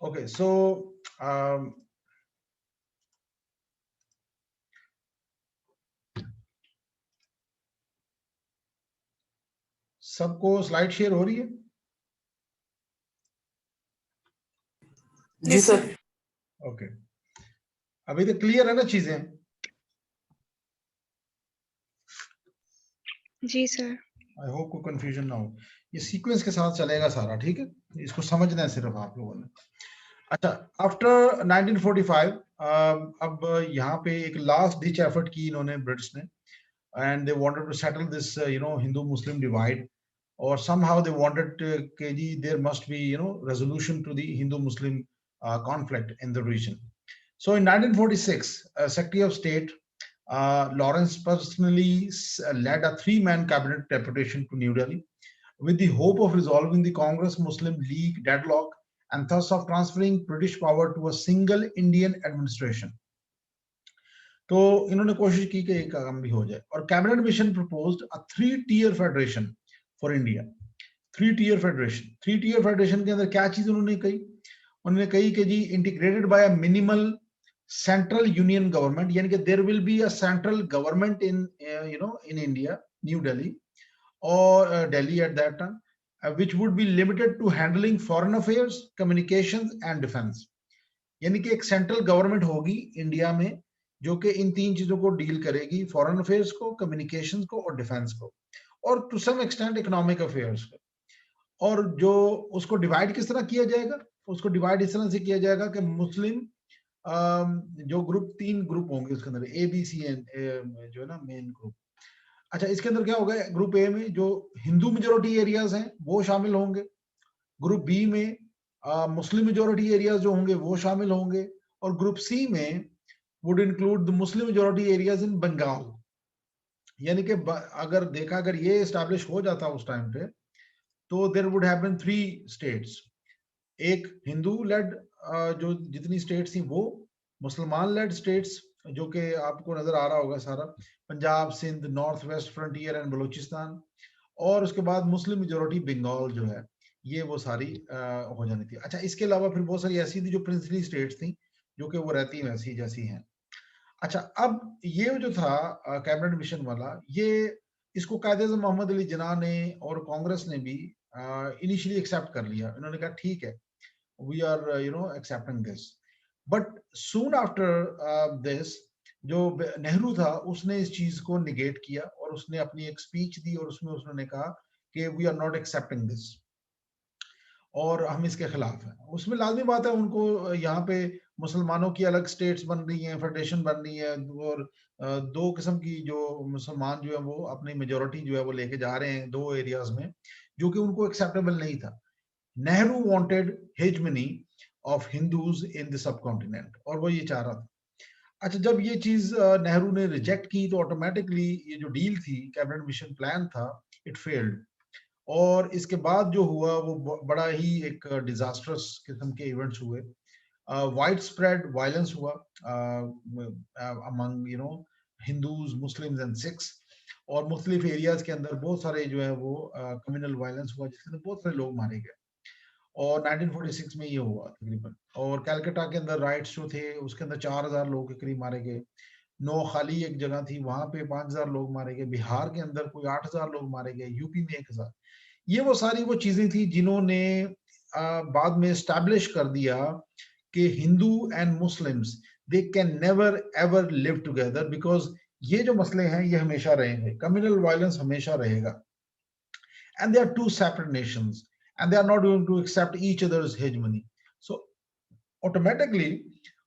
Okay, so सबको slide share हो रही है? जी Yes, सर। sir. ओके, अभी तो क्लियर है ना चीजें? जी सर. आई होप को कंफ्यूजन ना हो, ये सीक्वेंस के साथ चलेगा सारा, ठीक है? इसको समझना है सिर्फ आप लोगों ने। अच्छा, आफ्टर 1945 अब यहाँ पे एक लास्ट डिच एफर्ट की इन्होंने ब्रिटिश ने, and they wanted to settle this Hindu Muslim divide, और somehow they wanted there must be resolution to the Hindu Muslim conflict in the region. So in 1946, Secretary of State Lawrence personally led a three-man cabinet deputation to New Delhi with the hope of resolving the Congress Muslim League deadlock and thus of transferring British power to a single Indian administration. तो इन्होंने कोशिश की कि एक काम भी हो जाए, और cabinet mission proposed a three tier federation for India. Three tier federation के अंदर क्या चीज उन्होंने कही? उन्होंने कही कि जी integrated by a minimal central union government, यानी कि there will be a central government in in India, new Delhi और Delhi at that time, which would be limited to handling foreign affairs, communications and defense। यानी कि एक central government होगी India में जो कि इन तीन चीजों को डील करेगी, फॉरेन अफेयर्स को, कम्युनिकेशंस को और डिफेंस को, और to some extent economic affairs को। और जो उसको डिवाइड किस तरह किया जाएगा? उसको डिवाइड इस तरह से किया जाएगा कि मुस्लिम जो ग्रुप, तीन ग्रुप होंगे उसके अंदर, ए बी सी एन, जो है ना मेन ग्रुप। अच्छा, इसके अंदर क्या होगा? ग्रुप ए में जो हिंदू मेजोरिटी एरियाज हैं वो शामिल होंगे, ग्रुप बी में मुस्लिम मेजोरिटी एरियाज जो होंगे वो शामिल होंगे, और ग्रुप सी में would include the Muslim majority areas in Bengal. यानी कि अगर ये एस्टैब्लिश हो जाता उस टाइम पे, तो there would have been three states, एक हिंदू लेड जो जितनी स्टेट्स थी वो, मुसलमान लेड स्टेट्स जो कि आपको नजर आ रहा होगा सारा, Punjab, Sindh, North West Frontier and Baluchistan, और उसके बाद मुस्लिम मेजोरिटी बंगाल जो है, ये वो सारी हो जानी थी। अच्छा, इसके अलावा फिर बहुत सारी ऐसी थी जो प्रिंसली स्टेट्स थी जो कि वो रहती वैसी जैसी हैं। अच्छा, अब ये जो था कैबिनेट मिशन वाला, ये इसको कायदे-ए-आज़म मोहम्मद अली जिन्ना ने और कांग्रेस ने भी इनिशियली एक्सेप्ट कर लिया। इन्होंने कहा ठीक है, we are accepting this, but soon after this, जो नेहरू था उसने इस चीज को निगेट किया और उसने अपनी एक स्पीच दी और उसमें उसने कहा कि we are not accepting this और हम इसके खिलाफ हैं। उसमें लाजमी बात है, उनको यहाँ पे मुसलमानों की अलग स्टेट्स बन रही हैं, फेडरेशन बन रही है, और दो किस्म की जो मुसलमान जो है वो अपनी मेजोरिटी जो है वो लेके जा रहे हैं दो एरियाज में, जो कि उनको एक्सेप्टेबल नहीं था। Nehru wanted hegemony of Hindus in the subcontinent, और वो ये चाह रहा था। अच्छा, जब ये चीज नेहरू ने रिजेक्ट की तो ऑटोमेटिकली ये जो डील थी, कैबिनेट मिशन प्लान था, इट फेल्ड। और इसके बाद जो हुआ वो बड़ा ही एक डिजास्टर्स किस्म के इवेंट्स हुए, वाइड स्प्रेड वायलेंस हुआ among Hindus, Muslims and Sikhs, और मुख्तलिफ एरियाज के अंदर बहुत सारे जो है वो कम्युनल वायलेंस हुआ जिसके अंदर बहुत सारे लोग मारे गए, और 1946 में ये हुआ तकरीबन। और कलकत्ता के अंदर राइट्स जो थे उसके अंदर 4000 लोग के करीब मारे गए। नौ खाली एक जगह थी वहां पे 5000 लोग मारे गए। बिहार के अंदर कोई 8000 लोग मारे गए। यूपी में 1000। ये वो सारी वो चीजें थी जिन्होंने बाद में स्टैब्लिश कर दिया कि Hindu and Muslims they can never ever live together, because ये जो मसले हैं ये हमेशा रहेंगे, कम्युनल वायलेंस हमेशा रहेगा, and they are two separate nations and they are not going to accept each other's hegemony. So automatically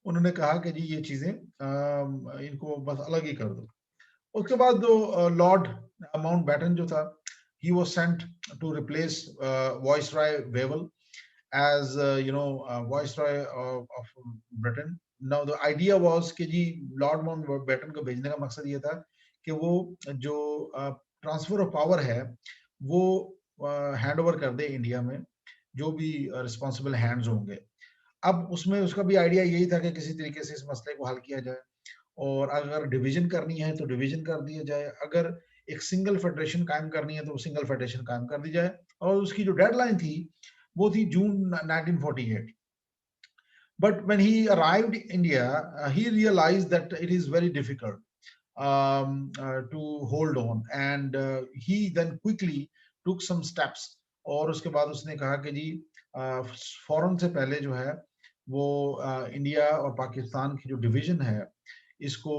उन्होंने कहा कि जी ये चीजें इनको बस अलग ही कर दो। उसके बाद जो लॉर्ड माउंटबेटन जो था, he was sent to replace Viceroy Wavell as Viceroy of Britain. Now the idea was कि जी लॉर्ड माउंटबेटन को भेजने का मकसद ये था कि वो जो ट्रांसफर ऑफ पावर है वो हैंड ओवर कर दे इंडिया में, जो भी रिस्पॉन्सिबल हैंड्स होंगे। अब उसमें उसका भी आइडिया यही था कि किसी तरीके से इस मसले को हल किया जाए, और अगर डिवीजन करनी है तो डिवीजन कर दिया जाए, अगर एक सिंगल फेडरेशन कायम करनी है तो सिंगल फेडरेशन कायम कर दी जाए। और उसकी जो डेडलाइन थी वो थी जून 1948। But when he arrived in India, he realized that it is very difficult to hold on, and he then quickly took some steps. और उसके बाद उसने कहा कि जी फौरन से पहले जो है वो इंडिया और पाकिस्तान की जो डिवीजन है इसको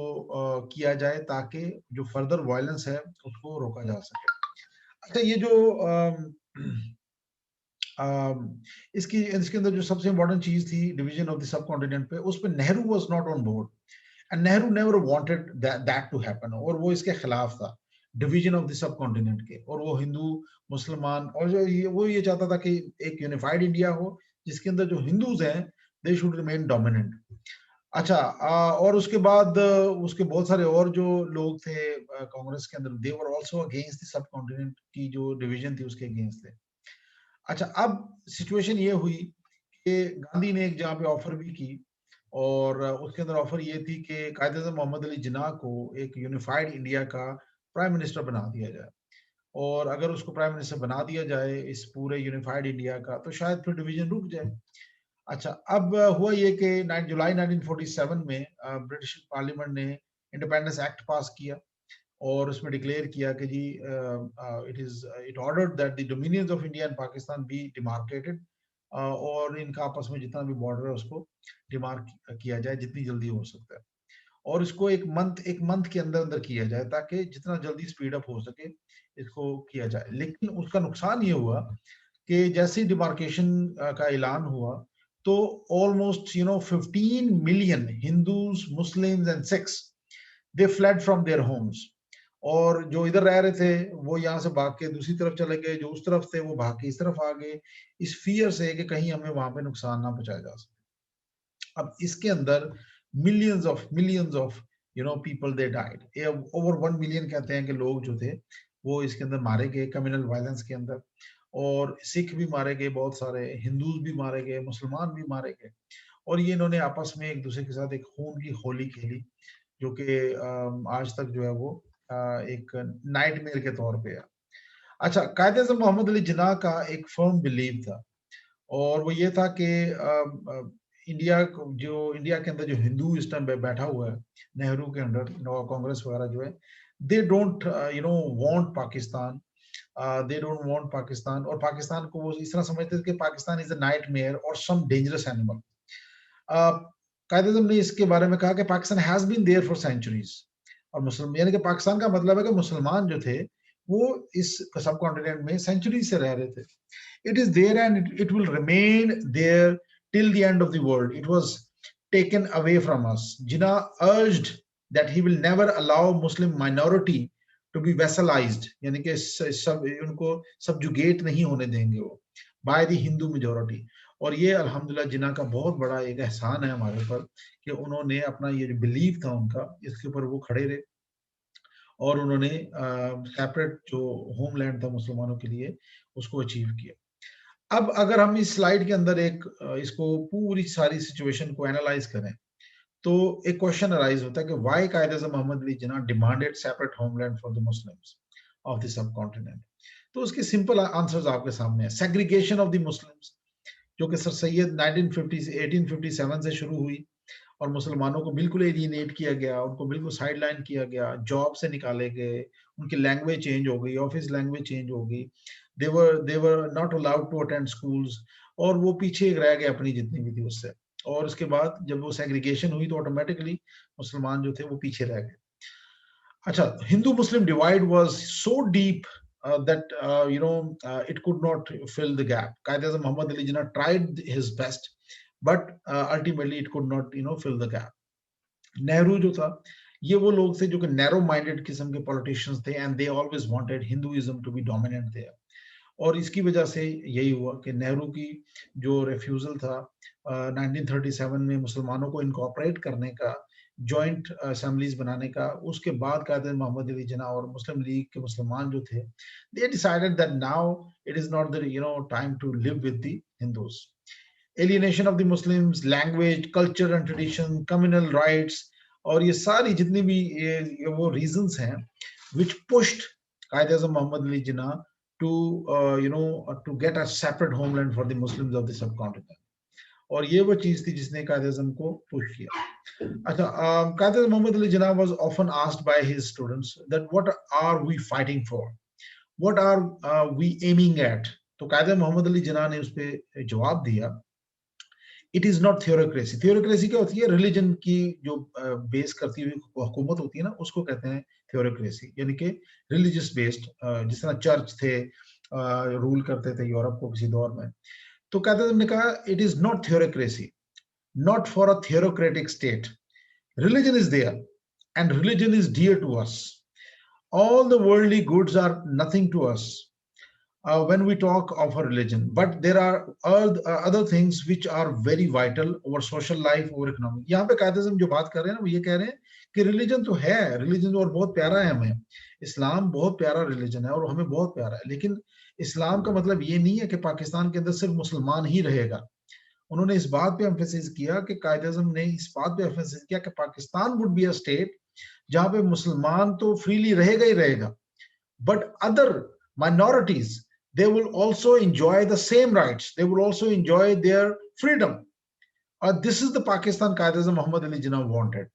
किया जाए ताकि जो फर्दर वायलेंस है उसको रोका जा सके। अच्छा, ये जो इसकी इसके अंदर जो सबसे इम्पोर्टेंट चीज थी division of the subcontinent पे, उस पे Nehru was not on board, and Nehru never wanted that to happen, और वो इसके खिलाफ था division of the subcontinent के। और वो हिंदू मुसलमान और जो वो ये चाहता था कि एक यूनिफाइड इंडिया हो जिसके अंदर जो हिंदूज हैं दे शुड रिमेन डोमिनेंट। अच्छा, और उसके बाद उसके बहुत सारे और जो लोग थे कांग्रेस के अंदर, they were also against the subcontinent की जो डिवीजन थी उसके अगेंस्ट थे। अच्छा, अब सिचुएशन ये हुई कि गांधी ने एक जगह पे ऑफर भी की, और उसके अंदर ऑफर ये थी कि कायदे-ए-आज़म मोहम्मद अली जिन्ना को एक यूनिफाइड इंडिया का प्राइम मिनिस्टर बना दिया जाए, और अगर उसको प्राइम मिनिस्टर बना दिया जाए इस पूरे यूनिफाइड इंडिया का तो शायद फिर डिवीजन रुक जाए। अच्छा, अब हुआ ये कि 9 जुलाई 1947 में ब्रिटिश पार्लियामेंट ने इंडिपेंडेंस एक्ट पास किया, और उसमें डिक्लेयर किया कि जी it ordered that the dominions of India and Pakistan be demarcated, और इनका आपस में जितना भी बॉर्डर है उसको डिमार्क किया जाए जितनी जल्दी हो सकता है, और इसको एक मंथ के अंदर अंदर किया जाए ताकि जितना जल्दी स्पीड अप हो सके इसको किया जाए। लेकिन उसका नुकसान ये हुआ कि जैसे ही डिमार्केशन का ऐलान हुआ तो almost 15 million Hindus, Muslims and Sikhs they fled from their homes, और जो इधर रह रहे थे वो यहाँ से भाग के दूसरी तरफ चले गए, जो उस तरफ थे वो भाग के इस तरफ आ गए, इस फियर से कि कहीं हमें वहां पे नुकसान ना पहुंचाया जा सके। अब इसके अंदर millions of people they died, over 1 million कहते हैं कि लोग जो थे वो इसके अंदर मारे गए कम्युनल वायलेंस के अंदर, और सिख भी मारे गए, बहुत सारे हिंदूज भी मारे गए, मुसलमान भी मारे गए, और ये इन्होंने आपस में एक दूसरे के साथ एक खून की होली खेली जो कि आज तक जो है वो एक नाइटमेयर के तौर पे है। अच्छा, कायदे-ए-आज़म मोहम्मद अली जिन्ना का एक फर्म बिलीव था, और वो ये था कि इंडिया के अंदर जो हिंदू इस टाइम पे बैठा हुआ है नेहरू के अंडर, कांग्रेस वगैरह जो है, they don't want Pakistan, they don't want Pakistan, और पाकिस्तान को वो इस तरह समझते थे कि पाकिस्तान इज अ नाइटमेयर और सम डेंजरस एनिमल। कायदे-ए-आज़म ने इसके बारे में कहा कि Pakistan has been there for centuries, और मुस्लिम यानी कि पाकिस्तान का मतलब है कि मुसलमान जो थे वो इस सब कॉन्टिनेंट में सेंचुरी से रह रहे थे। It is there and it will remain there till the end of the world. It was taken away from us. Jinnah urged that he will never allow Muslim minority to be vassalized, यानी कि सब उनको subjugate नहीं होने देंगे वो by the Hindu majority। और ये अल्हम्दुलिल्लाह जिन्ना का बहुत बड़ा एक एहसान है हमारे ऊपर कि उन्होंने अपना ये जो बिलीव था उनका इसके ऊपर वो खड़े रहे, और उन्होंने सेपरेट जो होमलैंड था मुसलमानों के लिए उसको अचीव किया। अब अगर हम इस स्लाइड के अंदर एक इसको पूरी सारी सिचुएशन को एनालाइज करें तो एक क्वेश्चन अराइज होता है कि why Quaid-e-Azam Mohammad Ali Jinnah demanded separate homeland for the Muslims of the subcontinent. तो उसके सिंपल आंसर्स आपके सामने है। सेग्रीगेशन ऑफ द मुस्लिम्स, जो कि सर सैयद 1950 1857 से शुरू हुई, और मुसलमानों को बिल्कुल एलियनेट किया गया, उनको बिल्कुल साइडलाइन किया गया, जॉब से निकाले गए, उनकी लैंग्वेज चेंज हो गई, ऑफिस लैंग्वेज चेंज हो गई, they were not allowed to attend schools, और वो पीछे रह गए अपनी जितनी भी थी उससे। और उसके बाद जब वो सेग्रीगेशन हुई तो ऑटोमेटिकली मुसलमान जो थे वो पीछे रह गए। अच्छा, Hindu Muslim divide was so deep that it could not fill the gap. Qaeda Muhammad Ali Jinnah tried his best, but ultimately it could not fill the gap. Nehru जो था ये वो लोग थे जो कि नैरो माइंडेड किस्म के पॉलिटिशियंस थे, and they always wanted Hinduism to be dominant there, और इसकी वजह से यही हुआ कि नेहरू की जो रिफ्यूजल था 1937 में मुसलमानों को इनकॉर्पोरेट करने का, जॉइंट असेंबलीज बनाने का, उसके बाद कायदे मोहम्मद अली जिन्ना और मुस्लिम लीग के मुसलमान जो थे, they decided that now it is not the time to live with the Hindus. Alienation of the Muslims, language, culture and tradition, communal riots, और ये सारी जितनी भी ये वो रीजंस हैं which pushed Qaeda-e-Azam Muhammad Ali Jinnah to to get a separate homeland for the Muslims of the subcontinent. और ये वो चीज थी जिसने कायद-ए-आज़म को पुश किया। अच्छा, कायद मोहम्मद अली जिन्ना was often asked by his students that what are we fighting for? What are we aiming at? तो कायद मोहम्मद अली जिन्ना ने उस पे जवाब दिया, इट इज नॉट थियोरोक्रेसी। थियोरोक्रेसी क्या होती है? रिलीजन की जो बेस करती हुई हुकूमत होती है ना, उसको कहते हैं थियोरोक्रेसी, यानी कि रिलीजियस बेस्ड, जिस तरह चर्च थे, रूल करते थे यूरोप को किसी दौर में। तो कहते हमने कहा it is not theocracy, not for a theocratic state. Religion is there, and religion is dear to us. All the worldly goods are nothing to us when we talk of a religion, but there are other things which are very vital over social life, over economic. यहाँ पे कायदे जो बात कर रहे हैं ना, वो ये कह रहे हैं कि रिलीजन तो है, रिलीजन और बहुत प्यारा है हमें, इस्लाम बहुत प्यारा रिलीजन है और हमें बहुत प्यारा है, लेकिन इस्लाम का मतलब ये नहीं है कि पाकिस्तान के अंदर सिर्फ मुसलमान ही रहेगा। उन्होंने इस बात पे एम्फेसिस किया कि कायद-ए-आज़म ने इस बात पे एम्फेसिस किया कि Pakistan would be a state जहां पे मुसलमान तो फ्रीली रहेगा ही रहेगा, but other minorities they will also enjoy the same rights, they will also enjoy their freedom. और this is the Pakistan Quaid-e-Azam Mohammad Ali Jinnah wanted.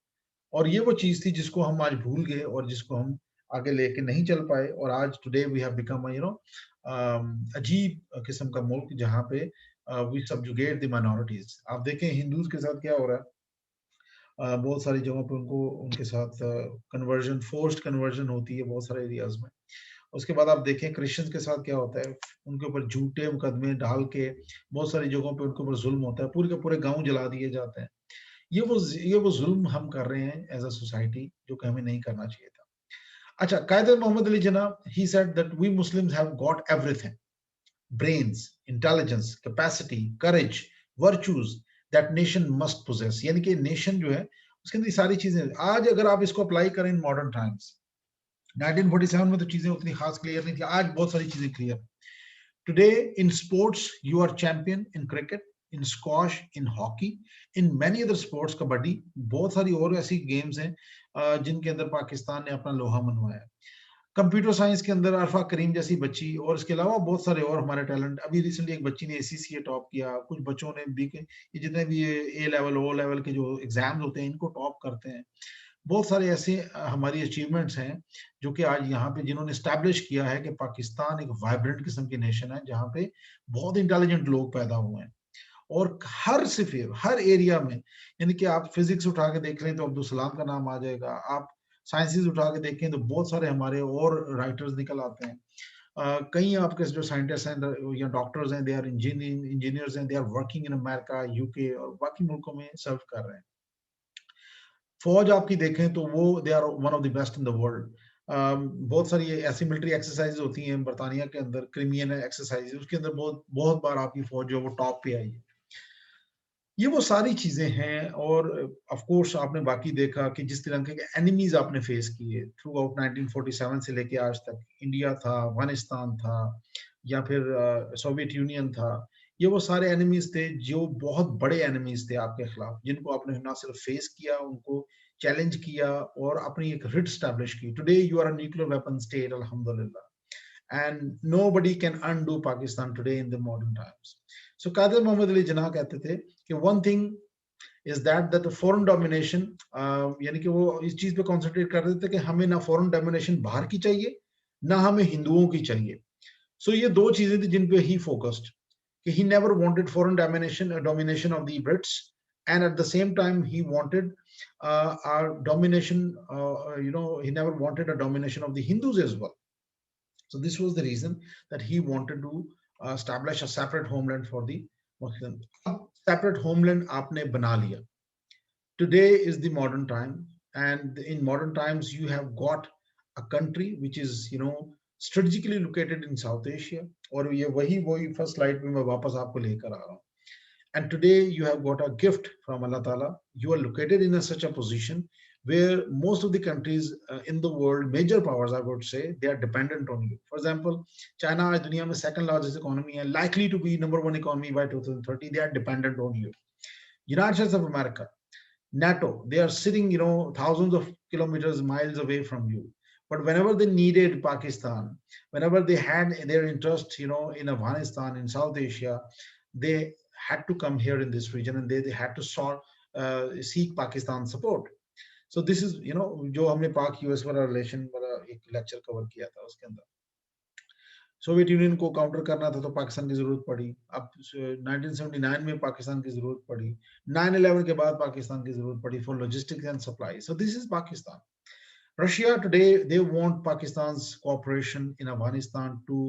और ये वो चीज थी जिसको हम आज भूल गए और जिसको हम आगे लेके नहीं चल पाए, और आज टुडे वी हैव बिकम अजीब किस्म का मुल्क जहां पे वी सबजुगेट द माइनॉरिटीज। आप देखें हिंदूज के साथ क्या हो रहा है, बहुत सारी जगहों पे उनको उनके साथ कन्वर्जन, फोर्स्ड कन्वर्जन होती है बहुत सारे एरियाज में। उसके बाद आप देखें क्रिश्चियंस के साथ क्या होता है, उनके ऊपर झूठे मुकदमे डाल के बहुत सारी जगहों पे उनके ऊपर जुल्म होता है, पूरे के पूरे गांव जला दिए जाते हैं। ये वो जुल्म हम कर रहे हैं एज अ सोसाइटी, जो कि हमें नहीं करना चाहिए था। अच्छा, Quaid Mohammad Ali Jinnah, he said that we Muslims have got everything, brains, intelligence, capacity, courage, virtues that nation must possess। यानी कि नेशन जो है उसके अंदर सारी चीजें, आज अगर आप इसको अप्लाई करें इन मॉडर्न टाइम्स, 1947 में तो चीजें उतनी खास क्लियर नहीं थी, आज बहुत सारी चीजें clear. Today in sports you are champion in cricket, in squash, in hockey, in many other sports, kabaddi, बहुत सारी और ऐसी गेम्स हैं जिनके अंदर पाकिस्तान ने अपना लोहा मनवाया है। कंप्यूटर साइंस के अंदर अरफा करीम जैसी बच्ची, और इसके अलावा बहुत सारे और हमारे टैलेंट। अभी रिसेंटली एक बच्ची ने एसीसीए टॉप किया, कुछ बच्चों ने भी, ये जितने भी ए लेवल ओ लेवल के जो एग्जाम्स होते हैं इनको टॉप करते हैं। बहुत सारे ऐसे हमारी अचीवमेंट्स हैं जो कि आज यहाँ पे जिन्होंने स्टैब्लिश किया है कि पाकिस्तान एक वाइब्रेंट किस्म की नेशन है जहाँ पे बहुत इंटेलिजेंट लोग पैदा हुए हैं, और हर सिफिर हर एरिया में। यानी कि आप फिजिक्स उठा के देख लें तो अब्दुल सलाम का नाम आ जाएगा, आप साइंसेज उठा के देखें तो बहुत सारे हमारे और राइटर्स निकल आते हैं। कई आपके जो साइंटिस्ट हैं या डॉक्टर्स हैं, दे आर इंजीनियर्स हैं, they are working in America, UK और बाकी मुल्कों में सर्व कर रहे हैं। फौज आपकी देखें तो वो they are one of the best in the world. बहुत सारी ऐसी मिलिट्री एक्सरसाइज होती हैं बरतानिया के अंदर, क्रिमियन एक्सरसाइज, उसके अंदर बहुत बहुत बार आपकी फौज जो वो टॉप पे आई है। ये वो सारी चीजें हैं, और ऑफ कोर्स आपने बाकी देखा कि जिस तरह के एनिमीज आपने फेस किए थ्रू आउट 1947 से लेके आज तक, इंडिया था, अफगानिस्तान था, या फिर सोवियत यूनियन था। ये वो सारे एनिमीज थे जो बहुत बड़े एनिमीज थे आपके खिलाफ, जिनको आपने ना सिर्फ फेस किया, उनको चैलेंज किया और अपनी एक रिट स्टैब्लिश की। Today you are a nuclear weapon state, अल्हम्दुलिल्लाह, and nobody can undo Pakistan today in the modern times. So Qadir Muhammad Ali Jinnah कहते थे कि one thing is that the foreign domination, यानी कि वो इस चीज पे कॉन्सेंट्रेट कर रहे थे कि हमें ना फॉरेन डोमिनेशन बाहर की चाहिए, ना हमें हिंदुओं की चाहिए। सो ये दो चीजें थी जिन पे ही फोकस्ड, कि he never wanted foreign domination of the Brits, and at the same time he wanted our domination, he never wanted a domination of the Hindus as well. So this was the reason that he wanted to establish a separate homeland for the Muslims. Separate homeland आपने बना लिया. Today is the modern time, and in modern times you have got a country which is strategically located in South Asia. और ये वही first slide में मैं वापस आपको लेकर आ रहा हूँ. And today you have got a gift from Allah Ta'ala. You are located in such a position where most of the countries in the world, major powers, I would say, they are dependent on you. For example, China is दुनिया में second largest economy and likely to be number one economy by 2030. They are dependent on you. United States of America, NATO, they are sitting, thousands of kilometers, miles away from you. But whenever they needed Pakistan, whenever they had their interest, in Afghanistan, in South Asia, they had to come here in this region, and they had to seek Pakistan support. So this is, you know, जो हमने पाक US वाला relation वाला एक lecture cover किया था, उसके अंदर सोवियत यूनियन को काउंटर करना था तो पाकिस्तान की जरूरत पड़ी। अब 1979 में पाकिस्तान की जरूरत पड़ी, 9/11 के बाद पाकिस्तान की जरूरत पड़ी for logistics and supply. So this is Pakistan. Russia today, they want Pakistan's cooperation in Afghanistan to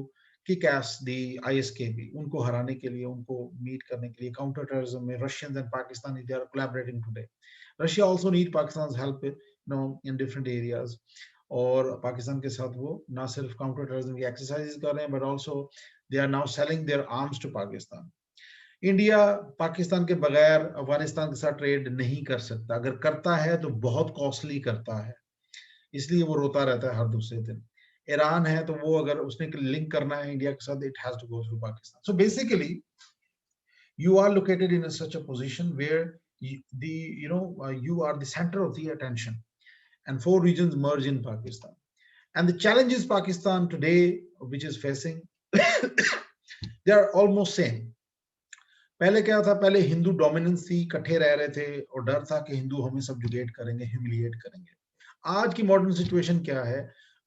kick ass the ISKP. उनको हराने के लिए, उनको meet करने के लिए, counter terrorism में Russians and Pakistani, they are collaborating today. Russia also need Pakistan's help, you know, in different areas. और पाकिस्तान के साथ वो ना सिर्फ काउंटर टेररिज्म की एक्सरसाइज कर रहे हैं, but also they are now selling their arms to Pakistan. India Pakistan के बगैर अफगानिस्तान के साथ ट्रेड नहीं कर सकता, अगर करता है तो बहुत कॉस्टली करता है, इसलिए वो रोता रहता है हर दूसरे दिन। ईरान है तो वो अगर उसने लिंक करना है इंडिया के साथ, it has to go through Pakistan. So basically you are located in such a position where you are the center of the attention, and 4 regions merge in Pakistan. And the challenges Pakistan today which is facing they are almost same. पहले क्या था, पहले Hindu dominance थी, इकट्ठे रह रहे थे और डर था कि हिंदू हमें सब्जुगेट करेंगे, ह्यूमिलिएट करेंगे। आज की मॉडर्न सिचुएशन क्या है,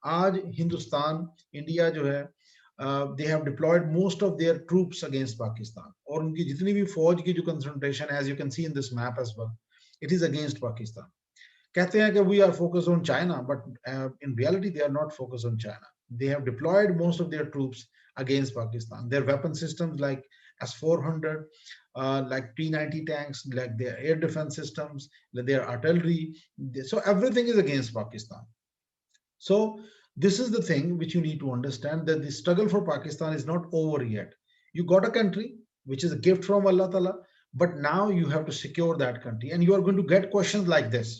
आज हिंदुस्तान, इंडिया जो है, they have deployed most of their troops against Pakistan, और उनकी जितनी भी फौज की जो concentration, as you can see in this map as well, it is against Pakistan. कहते हैं कि we are focused on China, but in reality they are not focused on China. They have deployed most of their troops against Pakistan. Their weapon systems like S-400, like T-90 tanks, like their air defense systems, their artillery, so everything is against Pakistan. So this is the thing which you need to understand, that the struggle for Pakistan is not over yet. You got a country which is a gift from Allah Ta'ala, but now you have to secure that country, and you are going to get questions like this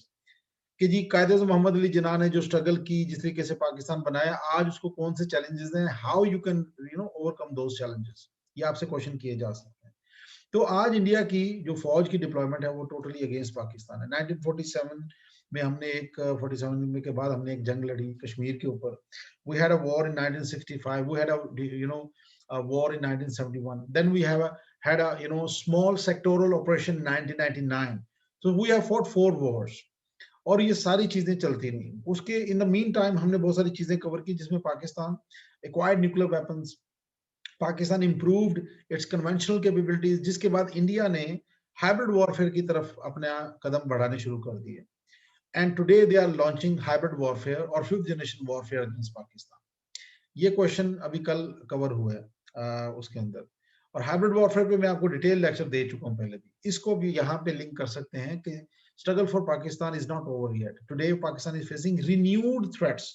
कि जी कायदे-ए-आज़म मोहम्मद अली जिन्ना ने जो struggle की, जिस तरीके से पाकिस्तान बनाया, आज उसको कौन से चैलेंजेस हैं, how you can overcome those challenges, ये आपसे क्वेश्चन किए जा सकते हैं। तो आज इंडिया की जो फौज की डिप्लॉयमेंट है वो टोटली अगेंस्ट पाकिस्तान है। 1947 में हमने एक 47 के बाद हमने एक जंग लड़ी कश्मीर के ऊपर। We had a war in 1965, we had a war in 1971, then we had a small sectoral operation in 1999. So we have fought 4 wars, और ये सारी चीजें चलती रही। उसके इन द मीन टाइम हमने बहुत सारी चीजें कवर की, जिसमें Pakistan acquired nuclear weapons, Pakistan improved it's conventional capabilities, जिसके बाद इंडिया ने हाइब्रिड वॉरफेयर की तरफ अपना कदम बढ़ाने शुरू कर दिए। And today they are launching hybrid warfare और 5th generation warfare against Pakistan. ये क्वेश्चन अभी कल कवर हुआ है उसके अंदर, और हाइब्रिड वॉरफेयर पे मैं आपको डिटेल लेक्चर दे चुका हूं पहले भी। इसको भी यहाँ पे लिंक कर सकते हैं कि struggle for Pakistan is not over yet. Today Pakistan is facing renewed threats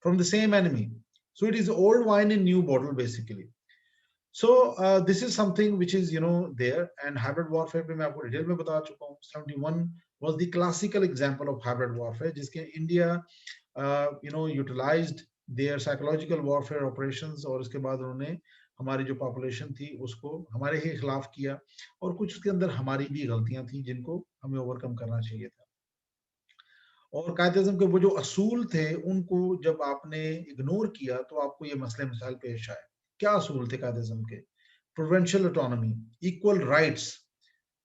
from the same enemy. So it is old wine in new bottle basically. So this is something which is there, and hybrid warfare पे मैं आपको detail में बता चुका हूँ। 71 was the classical example of hybrid warfare, जिसके India utilized their psychological warfare operations, और उसके बाद उन्होंने हमारी जो पॉपुलेशन थी उसको हमारे ही खिलाफ किया, और कुछ उसके अंदर हमारी भी गलतियां थी जिनको हमें ओवरकम करना चाहिए था। और कायदे-ए-आज़म के वो जो असूल थे उनको जब आपने इग्नोर किया तो आपको ये मसले मसाइल पेश आए। क्या असूल थे कायदे-ए-आज़म के? प्रोविंशियल ऑटोनॉमी, इक्वल राइट्स,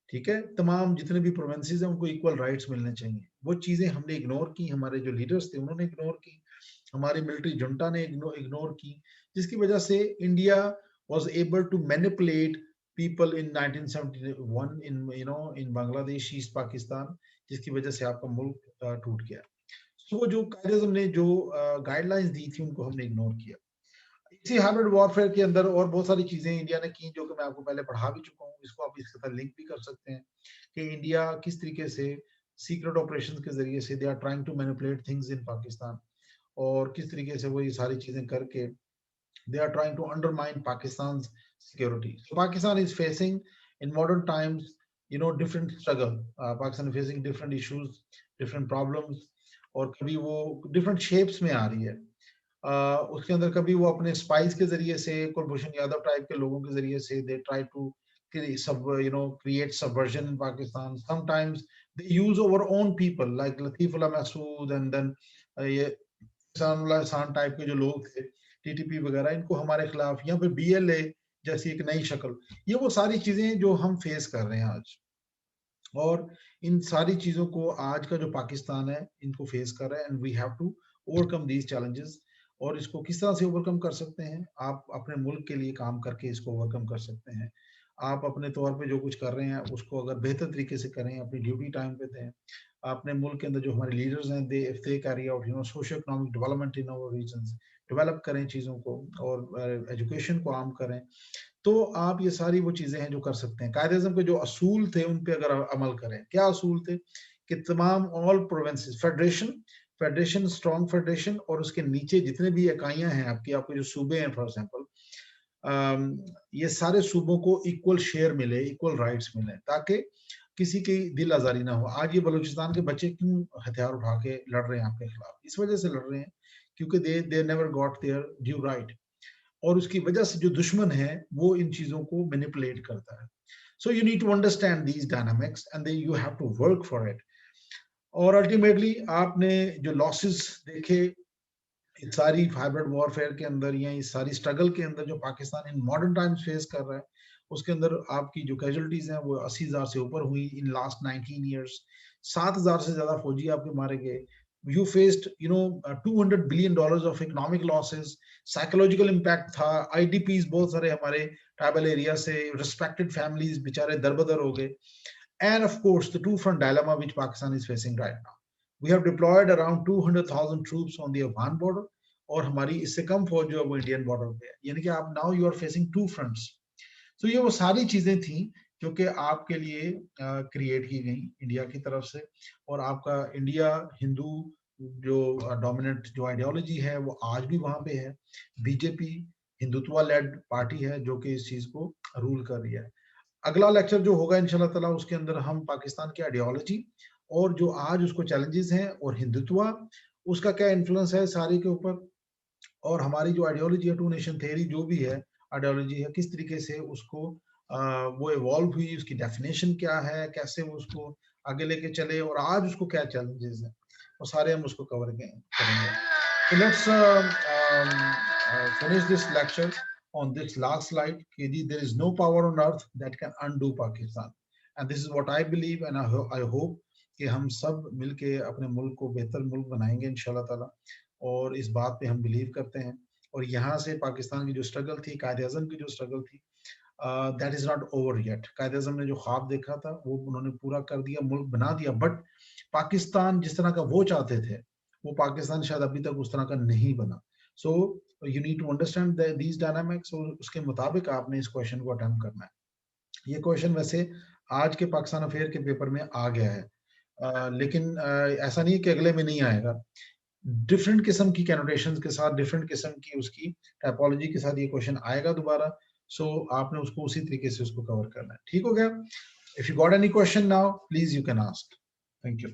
ठीक है, तमाम जितने भी प्रोविंसेस हैं उनको इक्वल राइट्स मिलने चाहिए। वो चीजें हमने इग्नोर की, हमारे जो लीडर्स थे उन्होंने इग्नोर की, हमारी मिलिट्री जुंटा ने इग्नोर की, जिसकी वजह से India was able to manipulate people in 1971 in Bangladesh, East Pakistan, जिसकी वजह से आपका मुल्क टूट गया। तो जो कायदे-ए-आज़म ने जो गाइडलाइंस दी थी उनको हमने इग्नोर किया। इसी हाइब्रिड वॉरफेयर के अंदर और बहुत सारी चीजें इंडिया ने की जो कि मैं आपको पहले पढ़ा भी चुका हूँ। इसको आप इसके साथ लिंक भी कर सकते हैं कि इंडिया किस तरीके से सीक्रेट ऑपरेशंस के जरिए से they are trying to manipulate things in Pakistan, और किस तरीके से वो ये सारी चीजें करके they are trying to undermine Pakistan's security. So Pakistan is facing in modern times, different struggle. Pakistan is facing different issues, different problems, और कभी वो different shapes में आ रही है। उसके अंदर कभी वो अपने स्पाइस के जरिए से, कुलभूषण यादव टाइप के लोगों के जरिए से they try to create subversion in Pakistan. Sometimes they use our own people like Latifullah Masood, and then ये सानुल्लाह खान टाइप के जो लोग थे, टीटीपी वगैरह, इनको हमारे खिलाफ, यहाँ पे बीएलए जैसी एक नई शक्ल, ये वो सारी चीजें जो हम फेस कर रहे हैं आज, और इन सारी चीजों को आज का जो पाकिस्तान है इनको फेस कर रहा है, and we have to overcome these challenges. और इसको किस तरह से ओवरकम कर सकते हैं? आप अपने मुल्क के लिए काम करके इसको ओवरकम कर सकते हैं। आप अपने तौर पे जो कुछ कर रहे हैं उसको अगर बेहतर तरीके से करें, अपनी ड्यूटी टाइम पे दें, अपने मुल्क के अंदर जो हमारे लीडर्स हैं, they if they carry out socio economic development in our regions, develop करें चीज़ों को, और एजुकेशन को आम करें, तो आप ये सारी वो चीजें हैं जो कर सकते हैं। कायदे-ए-आज़म के जो असूल थे उन पे अगर अमल करें, क्या असूल थे? कि तमाम all provinces federation, federation, strong federation, और उसके नीचे जितने भी इकाइयां हैं आपकी, आपके जो सूबे हैं फॉर एग्जांपल, ये सारे सूबों को इक्वल शेयर मिले, इक्वल राइट्स मिले, ताकि किसी की दिल आजारी ना हो। आज ये बलूचिस्तान के बच्चे क्यों हथियार उठा के लड़ रहे हैं आपके खिलाफ? इस वजह से लड़ रहे हैं क्योंकि they never got there due right, और उसकी वजह से जो दुश्मन है वो इन चीजों को मैनिपुलेट करता है। So you need to understand these dynamics and you have to work for it. और अल्टीमेटली आपने जो लॉसेस देखे इस सारी हाइब्रिड वॉरफेयर के अंदर, या इस सारी स्ट्रगल के अंदर जो Pakistan in modern times face कर रहा है, उसके अंदर आपकी जो कैजुअलिटीज हैं वो 80,000 से ऊपर हुई इन लास्ट 19 ईयर्स। 7,000 से ज्यादा फौजी आपके मारे गए। You faced $200 billion of economic losses. Psychological impact था। आईडीपीज बहुत सारे हमारे ट्राइबल एरिया से रिस्पेक्टेड फैमिलीज बेचारे दरबदर हो गए। And of course, the two-front dilemma which Pakistan is facing right now. We have deployed around 200,000 troops on the Afghan border, और हमारी इससे कम फौज जो है वो इंडियन बॉर्डर पे है। यानी कि आप now you are facing two fronts. तो ये वो सारी चीजें थी जो कि आपके लिए क्रिएट की गई इंडिया की तरफ से, और आपका इंडिया हिंदू जो डोमिनेंट जो आइडियोलॉजी है वो आज भी वहां पे है। बीजेपी हिंदुत्व लेड पार्टी है जो कि इस चीज को रूल कर रही है। अगला लेक्चर जो होगा इंशाल्लाह ताला, उसके अंदर हम पाकिस्तान की आइडियोलॉजी और जो आज उसको चैलेंजेस हैं, और हिंदुत्व उसका क्या इन्फ्लुएंस है सारे के ऊपर, और हमारी जो आइडियोलॉजी है, टू नेशन थ्योरी जो भी है आइडियोलॉजी है, किस तरीके से उसको वो इवॉल्व हुई, उसकी डेफिनेशन क्या है, कैसे वो उसको आगे लेके चले, और आज उसको क्या चैलेंजेस हैं, वो सारे हम उसको कवर करेंगे। So let's finish this lecture on this last slide. There is no power on earth that can undo Pakistan, and this is what I believe, and I hope कि हम सब मिलके अपने मुल्क को बेहतर मुल्क बनाएंगे इंशाल्लाह ताला, और इस बात पे हम बिलीव करते हैं। और यहाँ से पाकिस्तान की जो स्ट्रगल थी, कायद-ए-आज़म की जो स्ट्रगल थी, that is not over yet. Quaid-e-Azam ने जो ख्वाब देखा था वो उन्होंने पूरा कर दिया, मुल्क बना दिया, बट पाकिस्तान जिस तरह का वो चाहते थे वो पाकिस्तान शायद अभी तक उस तरह का नहीं बना। So you need to understand these dynamics, और उसके मुताबिक आपने इस क्वेश्चन को अटेम्प्ट करना है। ये क्वेश्चन वैसे आज के पाकिस्तान अफेयर के पेपर में आ गया है, लेकिन ऐसा नहीं है कि अगले में नहीं आएगा। डिफरेंट किस्म की कैनोटेशंस के साथ, डिफरेंट किस्म की उसकी टाइपोलॉजी के साथ ये क्वेश्चन आएगा दोबारा। सो आपने उसको उसी तरीके से उसको कवर करना है। ठीक हो गया? If you got any question now, please you can ask. Thank you.